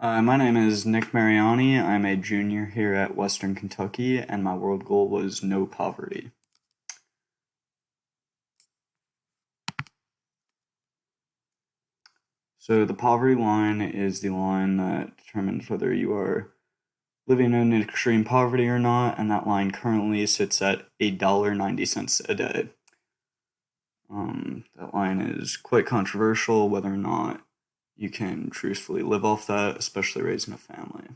My name is Nick Mariani. I'm a junior here at Western Kentucky, and my world goal was no poverty. So, the poverty line is the line that determines whether you are living in extreme poverty or not, and that line currently sits at $8.90 a day. That line is quite controversial whether or not you can truthfully live off that, especially raising a family.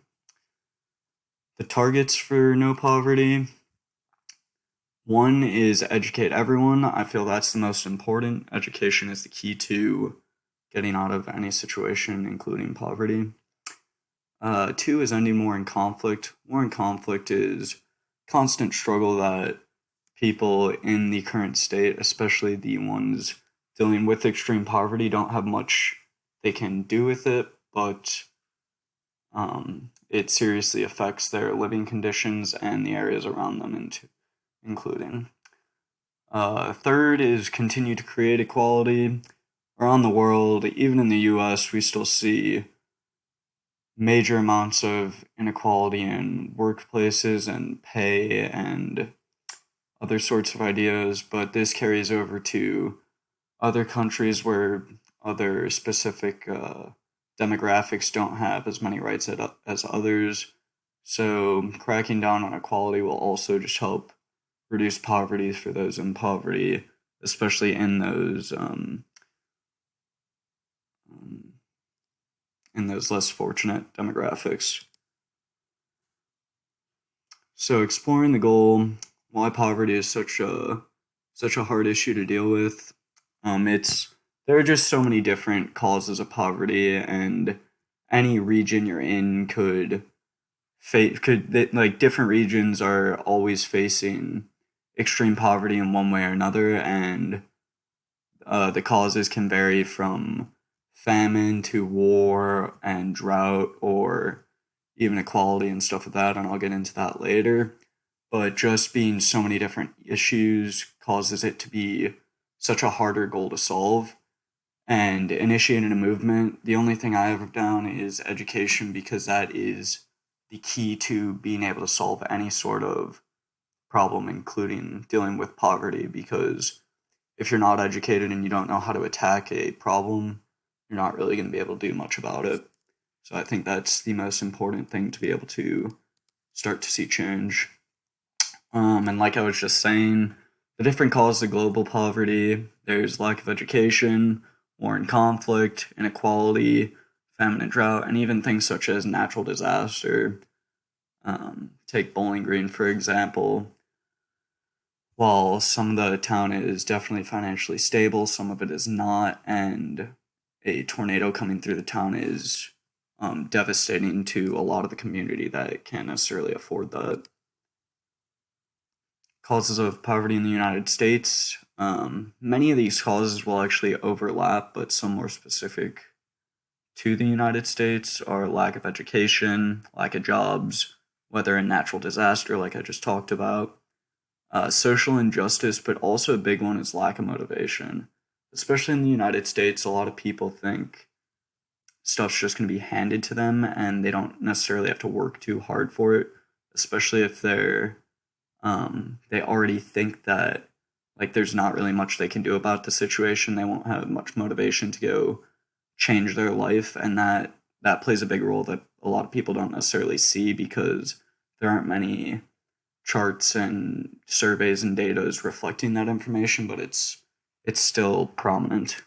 The targets for no poverty: one is educate everyone. I feel that's the most important. Education is the key to getting out of any situation, including poverty. Two is ending war and conflict. War and conflict is constant struggle that people in the current state, especially the ones dealing with extreme poverty, don't have much they can do with it, but it seriously affects their living conditions and the areas around them, including. Third is continue to create equality. Around the world, even in the US, we still see major amounts of inequality in workplaces and pay and other sorts of ideas, but this carries over to other countries where other specific demographics don't have as many rights as others. So, cracking down on equality will also just help reduce poverty for those in poverty, especially in those less fortunate demographics. So, exploring the goal, why poverty is such a hard issue to deal with. It's There are just so many different causes of poverty, and any region you're in like different regions are always facing extreme poverty in one way or another, and the causes can vary from famine to war and drought, or even equality and stuff like that, and I'll get into that later. But just being so many different issues causes it to be such a harder goal to solve. And initiating a movement, the only thing I have down is education, because that is the key to being able to solve any sort of problem, including dealing with poverty. Because if you're not educated and you don't know how to attack a problem, you're not really going to be able to do much about it. So I think that's the most important thing to be able to start to see change. And like I was just saying, the different causes of global poverty, there's lack of education, war and conflict, inequality, famine and drought, and even things such as natural disaster. Take Bowling Green, for example. While some of the town is definitely financially stable, some of it is not, and a tornado coming through the town is devastating to a lot of the community that can't necessarily afford that. Causes of poverty in the United States. Many of these causes will actually overlap, but some more specific to the United States are lack of education, lack of jobs, weather and natural disaster, like I just talked about, social injustice, but also a big one is lack of motivation. Especially in the United States, a lot of people think stuff's just going to be handed to them and they don't necessarily have to work too hard for it, especially if they already think that like there's not really much they can do about the situation. They won't have much motivation to go change their life, and that plays a big role that a lot of people don't necessarily see, because there aren't many charts and surveys and data reflecting that information, but it's still prominent.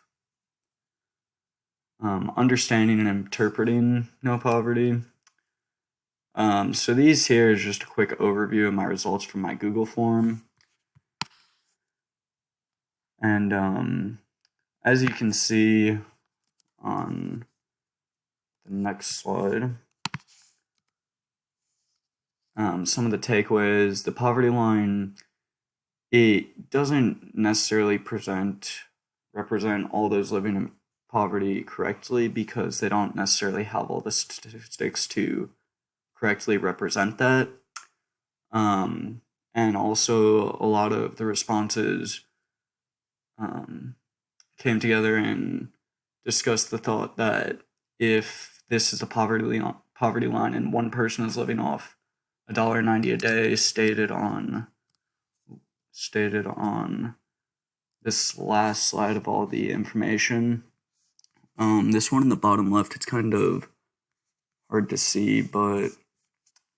Understanding and interpreting no poverty. So these here is just a quick overview of my results from my Google form. And as you can see on the next slide, some of the takeaways: the poverty line, it doesn't necessarily represent all those living in poverty correctly, because they don't necessarily have all the statistics to correctly represent that. And also, a lot of the responses came together and discussed the thought that if this is the poverty line, and one person is living off $1.90 a day, stated on this last slide of all the information. This one in the bottom left, it's kind of hard to see, but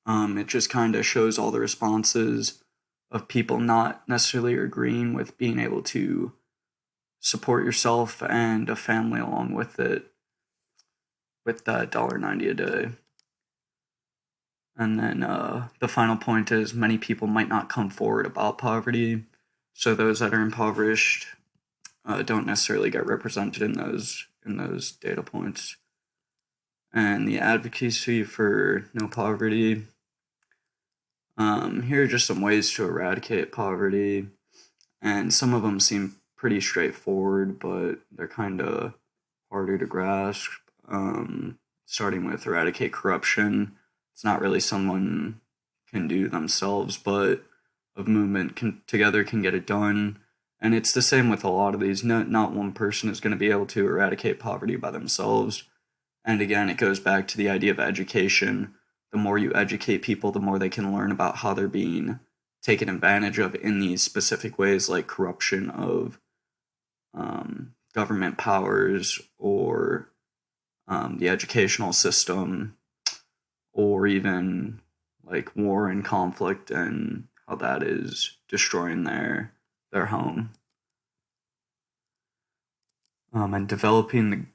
it just kind of shows all the responses of people not necessarily agreeing with being able to support yourself and a family along with it, with that $1.90 a day. And then the final point is many people might not come forward about poverty, so those that are impoverished don't necessarily get represented in those data points. And the advocacy for no poverty. Here are just some ways to eradicate poverty, and some of them seem pretty straightforward, but they're kind of harder to grasp. Starting with eradicate corruption. It's not really someone can do themselves, but a movement together can get it done. And it's the same with a lot of these. Not one person is going to be able to eradicate poverty by themselves. And again, it goes back to the idea of education. The more you educate people, the more they can learn about how they're being taken advantage of in these specific ways, like corruption of government powers, or the educational system, or even like war and conflict and how that is destroying their home. And developing the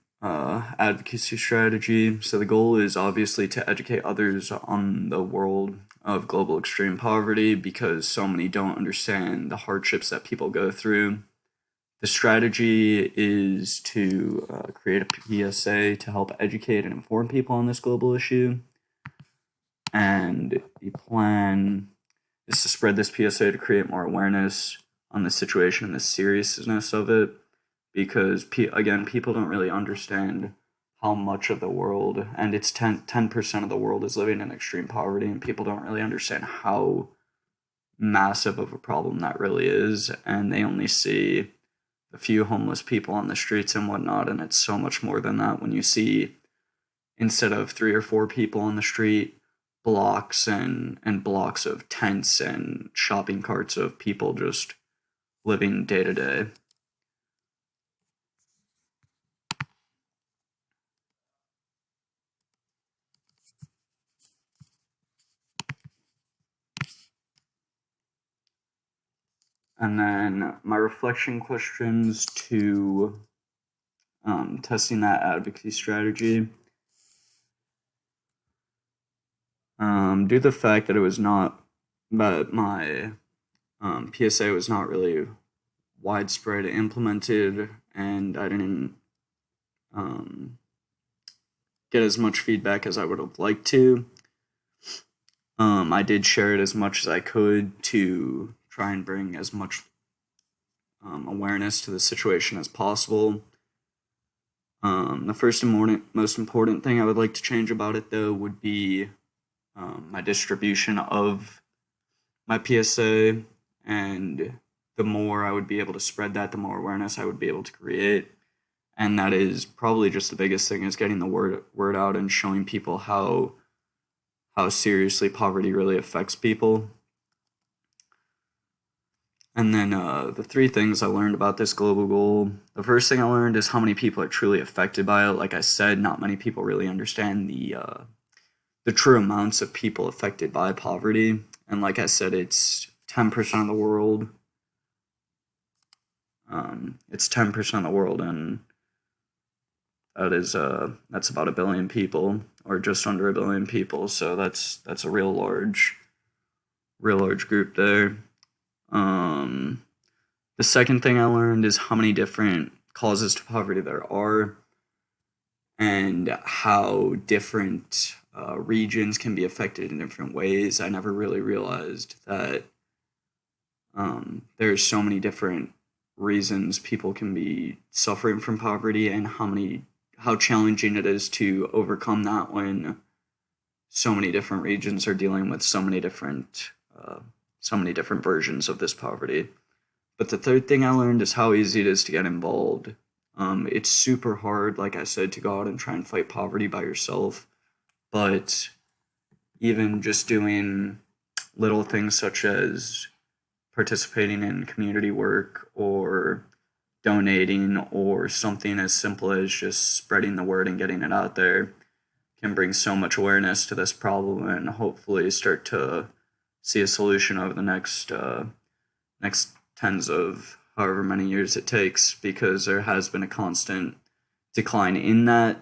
advocacy strategy. So the goal is obviously to educate others on the world of global extreme poverty, because so many don't understand the hardships that people go through. The strategy is to create a PSA to help educate and inform people on this global issue. And the plan is to spread this PSA to create more awareness on the situation and the seriousness of it, because, again, people don't really understand how much of the world, and it's 10% of the world is living in extreme poverty, and people don't really understand how massive of a problem that really is, and they only see a few homeless people on the streets and whatnot, and it's so much more than that when you see, instead of 3 or 4 people on the street, blocks and blocks of tents and shopping carts of people just living day to day. And then my reflection questions to testing that advocacy strategy. Due to the fact that it was not, but my PSA was not really widespread implemented, and I didn't get as much feedback as I would have liked to. I did share it as much as I could to try and bring as much awareness to the situation as possible. The first and most important thing I would like to change about it, though, would be my distribution of my PSA, and the more I would be able to spread that, the more awareness I would be able to create. And that is probably just the biggest thing, is getting the word out and showing people how seriously poverty really affects people. And then the 3 things I learned about this global goal. The first thing I learned is how many people are truly affected by it. Like I said, not many people really understand the true amounts of people affected by poverty. And like I said, it's 10% of the world. It's 10% of the world, and that's about 1 billion people, or just under 1 billion people. So that's a real large group there. The second thing I learned is how many different causes to poverty there are, and how different regions can be affected in different ways. I never really realized that there's so many different reasons people can be suffering from poverty, and how challenging it is to overcome that when so many different regions are dealing with so many different versions of this poverty. But the third thing I learned is how easy it is to get involved. It's super hard, like I said, to go out and try and fight poverty by yourself, but even just doing little things such as participating in community work or donating or something as simple as just spreading the word and getting it out there can bring so much awareness to this problem and hopefully start to see a solution over the next tens of however many years it takes, because there has been a constant decline in that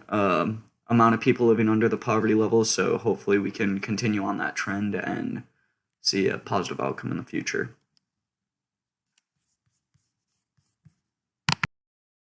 amount of people living under the poverty level. So hopefully we can continue on that trend and see a positive outcome in the future.